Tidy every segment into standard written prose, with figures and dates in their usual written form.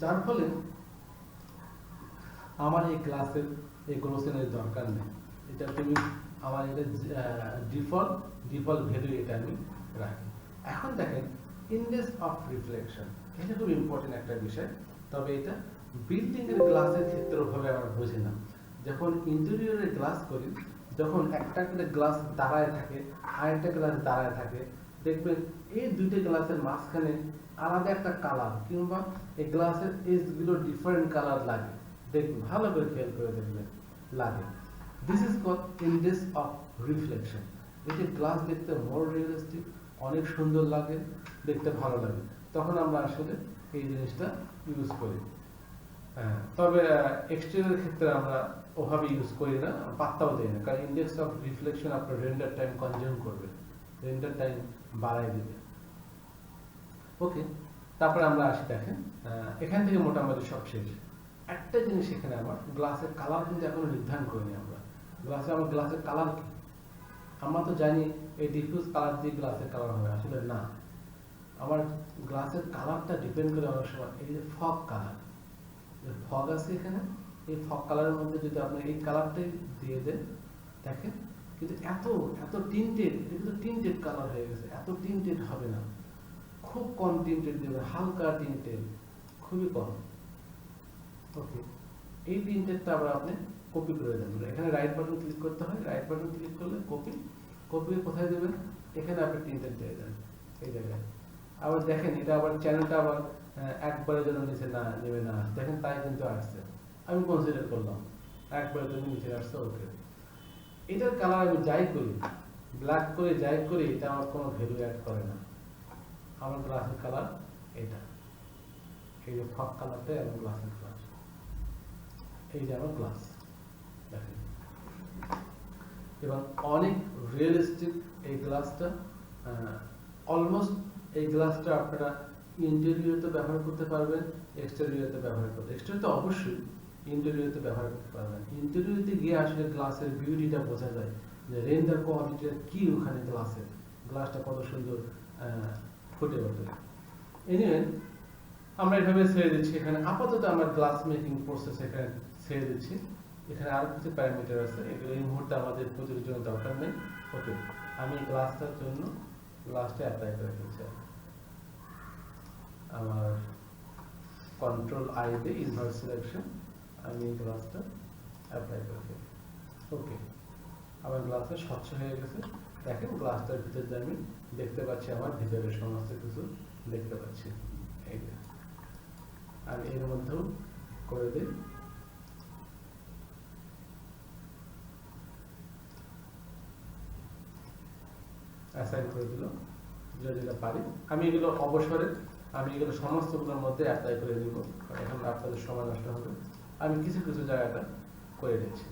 যার ফলে আমার এই ক্লাসের এই গ্লোসিনের দরকার নেই, এটা তুমি আমার এটা ডিফল্ট ভ্যালু এটা আমি রাখি। এখন দেখেন ইন্ডেক্স অফ রিফ্লেকশন, এটা খুব ইম্পর্টেন্ট একটা বিষয়। তবে এটা বিল্ডিং এর গ্লাসের ক্ষেত্রভাবে আমরা বুঝি না। যখন ইন্টেরিয়রে গ্লাস করি, যখন একটা করে গ্লাস দাঁড়ায় থাকে আরেকটা গ্লাস দাঁড়ায় থাকে, দেখবেন এই দুইটা গ্লাসের মাঝখানে আলাদা একটা কালার কিংবা এই গ্লাসের এজগুলো ডিফারেন্ট কালার লাগে। দেখবেন ভালো করে খেয়াল করে দেখবেন লাগে। This is called index of reflection. এটি গ্লাস দেখতে মোর রিয়েলিস্টিক, অনেক সুন্দর লাগে, দেখতে ভালো লাগে, তখন আমরা আসলে এই জিনিসটা ইউজ করি। তবে এক্সটেরিয়র ক্ষেত্রে আমরা ওভাবে ইউজ করি না, পাত্তাও দেই না, কারণ ইন্ডেক্স অফ রিফ্লেকশন আপনার রেন্ডার টাইম কনজিউম করবে, রেন্ডার টাইম বাড়াই দিবে। ওকে, তারপরে আমরা আসি, দেখেন এখান থেকে মোটামুটি সব শেষ। একটা জিনিস এখানে আমার গ্লাসের কালার কিন্তু এখনো নির্ধারণ করিনি আমরা। আমার গ্লাসের কালার কি? আমরা তো জানি এই ডিফিউজ কালার দিয়ে গ্লাসের কালার হবে, আসলে না। আমার গ্লাসের কালারটা ডিপেন্ড করে অনেক সময় এই যে ফগ কালার, ফগ আছে এখানে, এই ফগ কালারের মধ্যে যদি আপনি এই কালারটাই দিয়ে দেন, দেখেন কিন্তু এত এত টিন্টেড, এটা কিন্তু টিন্টেড কালার হয়ে গেছে। এত টিন্টেড হবে না, খুব কম টিন্টেড দেবেন, হালকা টিন্টেড, খুবই কম। ওকে, এই টিন্টেডটা আবার আপনি কপি করে দেন। এখানে রাইট বাটন ক্লিক করতে হয়, রাইট বাটন ক্লিক করলে কপি, কপি কোথায় দেবেন? এখানে আপনি টিন্টেড দিয়ে দেন এই জায়গায়। আবার দেখেন এটা আবার চ্যানেলটা আবার একবারের জন্য নিচে না নেমে না আসে, দেখেন তাই কিন্তু আসছে, আমি কনসিডার করলাম একবারের জন্য নিচে আসছে। ওকে, এটার কালার আমি যাই করি, ব্ল্যাক করে যাই করি, এটা আমার কোনো ভ্যালু অ্যাড করে না। আমার গ্লাসের কালার এটা, এই যে ফগ কালারটা এবং গ্লাসের কালার, এই যে আমার গ্লাস দেখেন, এবং অনেক রিয়েলিস্টিক এই গ্লাসটা। অলমোস্ট এই গ্লাসটা আপনারা ইন্টেরিয়রতে ব্যবহার করতে পারবেন, এক্সটেরিয়রতে ব্যবহার করতে, এক্সটেরিয়রতে অবশ্যই, ইন্টেরিয়রতে ব্যবহার করতে পারবেন। ইন্টেরিয়রতে গিয়ে আসলে গ্লাসের বিউটিটা বোঝা যায়, যে রেন্ডার কোয়ালিটিটা কি ওখানে গ্লাসের, গ্লাসটা কত সুন্দর ফুটে ওঠে। এনিওয়ে আমরা এভাবে ছেড়ে দিচ্ছি। এখানে আপাতত আমার গ্লাস মেকিং প্রসেস এখানে ছেড়ে দিচ্ছি। এখানে আরো কিছু প্যারামিটার আছে, এগুলো এই মুহূর্তে আমাদের প্রতির জন্য দরকার নেই। ওকে, আমি গ্লাসটার জন্য গ্লাসটা অ্যাপ্লাই করে ফেলছি। আমার কন্ট্রোল আই দিয়ে ইনভার্স সিলেকশন, আমি গ্লাসটা অ্যাপ্লাই করে ফেলি। ওকে, আমার গ্লাসটা স্বচ্ছ হয়ে গেছে। দেখেন গ্লাসটার ভিতর দিয়ে আমি দেখতে পাচ্ছি, আমার ভিতরের সমস্ত কিছু দেখতে পাচ্ছি। এই যে আমি এর মধ্যেও করে দিই, অ্যাসাইন করে দিল, যেটা পারি আমি এগুলো অবসরে আমি এগুলো সমস্তগুলোর মধ্যে অ্যাপ্লাই করে দিব। এখন আপনাদের সময় নষ্ট হবে, আমি কিছু কিছু জায়গাটা করে দিচ্ছি।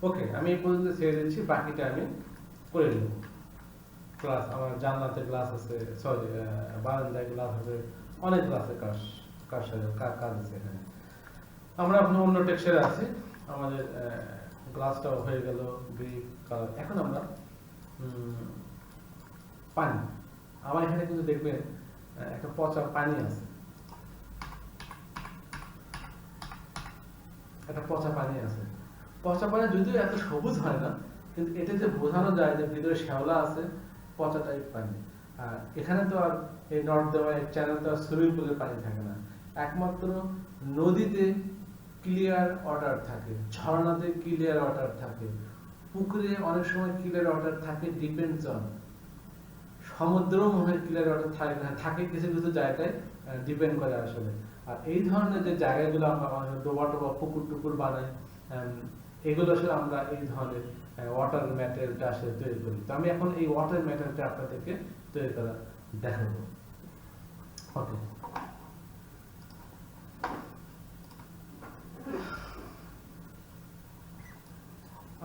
ওকে, আমি এই পর্যন্ত ছেড়ে দিচ্ছি, বাকিটা আমি করে নেব। গ্লাস, আমার জানলাতে গ্লাস আছে, সরি বারান্দায় গ্লাস আছে, অনেক গ্লাসের কাজ আছে এখানে। আমরা এখন অন্য টেক্সচারে আছি, আমাদের গ্লাসটাও হয়ে গেল গ্রিন কালার। এখন আমরা পানি, আমার এখানে কিন্তু দেখবেন একটা পচা পানি আছে, একটা পচা পানি আছে। পচা পানি যদিও এত সবুজ হয় না, কিন্তু এটা যে বোঝানো যায় যে ভিতরে শ্যাওলা আছে, পচা টাইপ পানি। আর এখানে তো আর এই নর্থ দেওয়া চ্যানেল তো আর সুইমিং পুলের পানি থাকে না, একমাত্র নদীতে ক্লিয়ার ওয়াটার থাকে, ঝর্ণাতে ক্লিয়ার ওয়াটার থাকে, পুকুরে অনেক সময় ক্লিয়ার ওয়াটার থাকে, ডিপেন্ডস অন সমুদ্রও মনে হয় ক্লিয়ার ওয়াটার থাকে কিছু কিছু জায়গায়, ডিপেন্ড করে আসলে। আর এই ধরনের যে জায়গাগুলো আমরা ডোবা টোবা পুকুর টুকুর বানাই, এগুলো আসলে আমরা এই ধরনের ওয়াটার ম্যাটেরিয়ালটা আসলে তৈরি করি। তো আমি এখন এই ওয়াটার ম্যাটেরিয়ালটা আপনাদেরকে তৈরি করা দেখাবো। ওকে,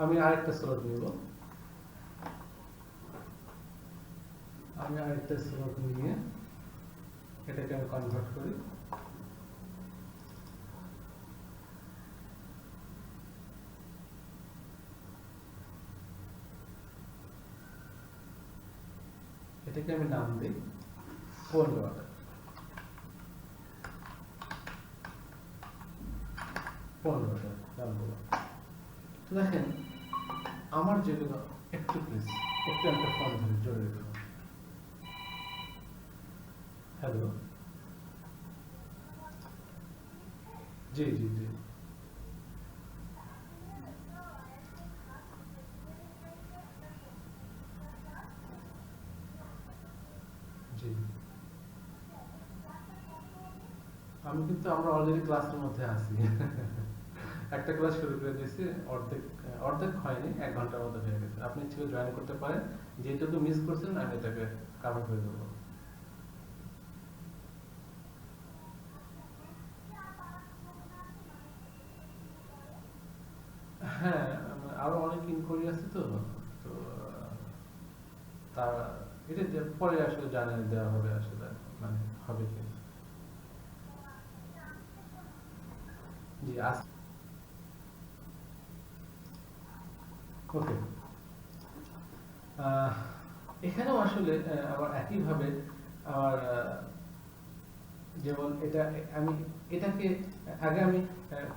আমি আরেকটা স্রোত নিব, নিয়ে এটাকে আমি কনভার্ট করি। এটাকে আমি নাম দিই কোল্ড ওয়াটার। নাম দিলাম। তো দেখেন আমার যেগুলো, একটু প্লিজ একটু একটা ফোন ধরে জোরে রাখুন। হ্যালো, জি জি জি, জি, আমি কিন্তু আমরা অলরেডি ক্লাসের মধ্যে আছি। একটা ক্লাস শুরু করে দিয়েছি, অর্ধেক হয়নি, 1 ঘন্টার মতো হয়ে গেছে। আপনি ছিল জয়েন করতে পারেন, যেটুকু মিস করছেন আমি এটাকে কভার করে দেবো। হ্যাঁ, আরো অনেক ইনকোয়ারি আছে তো, তো তারা এটা পরে আসলে জানিয়ে দেওয়া হবে আসলে, মানে হবে কি। জি, ওকে। এখানেও আসলে আবার একইভাবে আমার যেমন এটা আমি এটাকে আগে আমি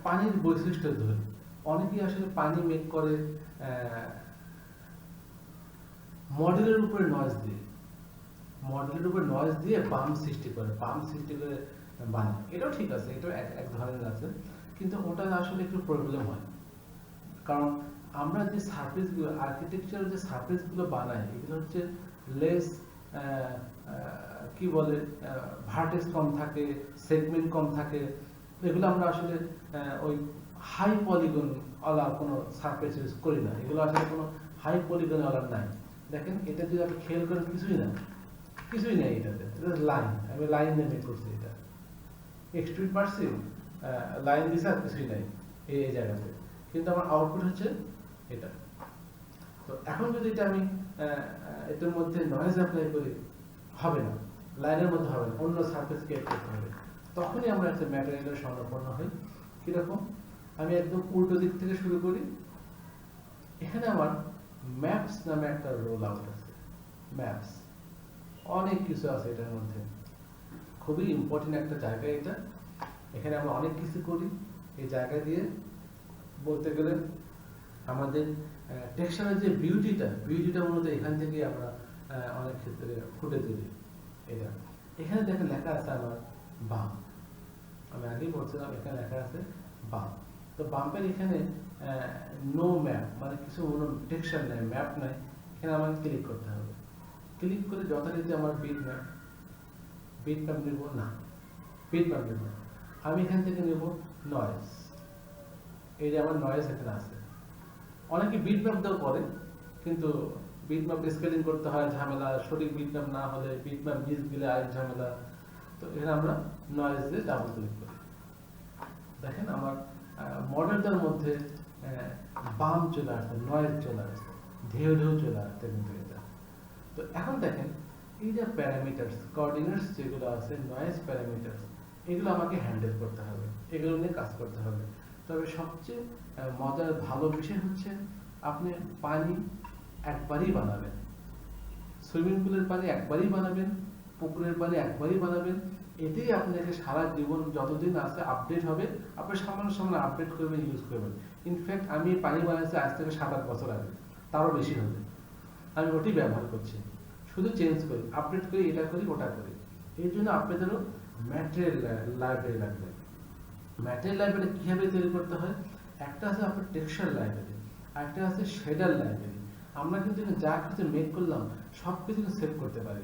পানির বৈশিষ্ট্য ধরি। অনেকেই আসলে পানি মেক করে মডেলের উপরে নয়েজ দিয়ে বাম্প সৃষ্টি করে বানায়। এটাও ঠিক আছে, এটাও এক ধরনের আছে, কিন্তু ওটা আসলে একটু প্রবলেম হয়। কারণ আমরা যে সারফেসগুলো, আর্কিটেকচার যে সারফেসগুলো বানাই, এগুলো হচ্ছে লেস কি বলে, ভার্টেক্স কম থাকে, সেগমেন্ট কম থাকে। এগুলো আমরা আসলে ওই হাই পলিগন ওয়ালা কোনো সারফেস ইউজ করি না। এগুলো আসলে কোনো হাই পলিগন ওয়ালা নাই। দেখেন এটা যদি আপনি খেয়াল করেন, কিছুই নেই এটাতে। এটা লাইন, আমি লাইন নেমে করছি, এটা এক্সট্রুড মারছি, লাইন দিছে, আর কিছুই নাই এই জায়গাতে, কিন্তু আমার আউটপুট হচ্ছে এটা। তো এখন যদি এটা আমি এটার মধ্যে নয়েজ অ্যাপ্লাই করি, হবে না, লাইনের মধ্যে হবে না, অন্য সারফেস ক্রিয়েট করতে হবে। তখনই আমরা একটা ম্যাটেরিয়ালের শরণাপন্ন হই। কিরকম, আমি একদম উল্টো দিক থেকে শুরু করি। এখানে আমার ম্যাপস নামে একটা রোল আউট আছে। ম্যাপস, অনেক কিছু আছে এটার মধ্যে, খুবই ইম্পর্টেন্ট একটা জায়গা এটা। এখানে আমরা অনেক কিছু করি এই জায়গা দিয়ে। বলতে গেলে আমাদের টেক্সচারের যে বিউটিটা মূলত এখান থেকে আমরা অনেক ক্ষেত্রে ফুটে তুলি। এটা এখানে দেখেন লেখা আছে আমার বাম, আমি আগেই বলছিলাম এখানে লেখা আছে বাম। তো বাম্পের এখানে নো ম্যাপ, মানে কিছু টেক্সচার নাই, ম্যাপ নাই। এখানে আমাকে ক্লিক করতে হবে। ক্লিক করে যথারীতি আমার বিট ম্যাপ নেব না, নেব না। আমি এখান থেকে নেব নয়েজ। এই যে আমার নয়েজ এখানে আছে। অনেকে বিট ম্যাপ দেওয়া করে, কিন্তু বিট ম্যাপ স্কেলিং করতে হয়, ঝামেলা। সঠিক বিট ম্যাপ না হলে, বিট ম্যাপ মিস দিলে আরেক ঝামেলা। তো এখানে আমরা নয়েজ দিয়ে ডাবল ক্লিক করি। দেখেন আমার মডেলটার মধ্যে বাম চলে আসছে, নয়েজ চলে আসছে, ঢেউ চলে আসছে কিন্তু এটা। তো এখন দেখেন এই যে প্যারামিটারস, কোঅর্ডিনেটস যেগুলো আছে, নয়েজ প্যারামিটারস, এগুলো আমাকে হ্যান্ডেল করতে হবে, এগুলো নিয়ে কাজ করতে হবে। তবে সবচেয়ে মজার ভালো বিষয় হচ্ছে, আপনি পানি একবারই বানাবেন, সুইমিং পুলের পানি একবারই বানাবেন, পুকুরের পানি একবারই বানাবেন। এতেই আপনাকে সারা জীবন যতদিন আছে আপডেট হবে, আপনি সামান্য আপডেট করবেন, ইউজ করবেন। ইনফ্যাক্ট আমি পানি বানাইছি আজ থেকে 7-8 বছর আগে, তারও বেশি হবে। আমি ওটি ব্যবহার করছি, শুধু চেঞ্জ করি, আপডেট করি, এটা করি, ওটা করি। এই জন্য আপনাদেরও ম্যাটেরিয়াল লাইব্রেরি লাগবে। ম্যাটেরিয়াল লাইব্রেরি কিভাবে তৈরি করতে হয়, একটা আছে আপনার টেক্সচার লাইব্রেরি, একটা আছে শেডার লাইব্রেরি। আমরা কিন্তু যা কিছু মেক করলাম সব কিছু সেভ করতে পারি।